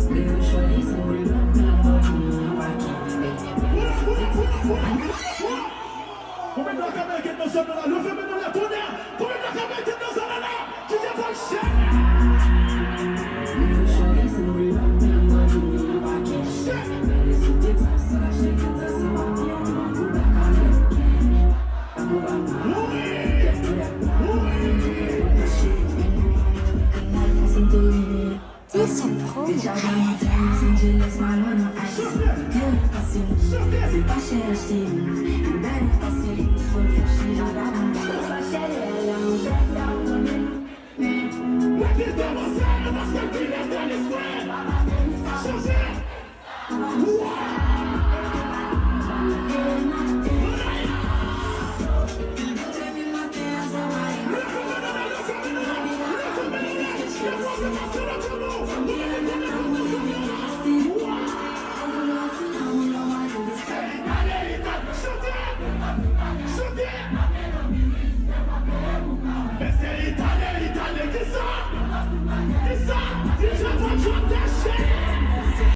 Combien de caméras qui nous sommes là? Le fait maintenant la tonnerre. Combien de caméras qui nous sommes là? Tu viens pas le chien.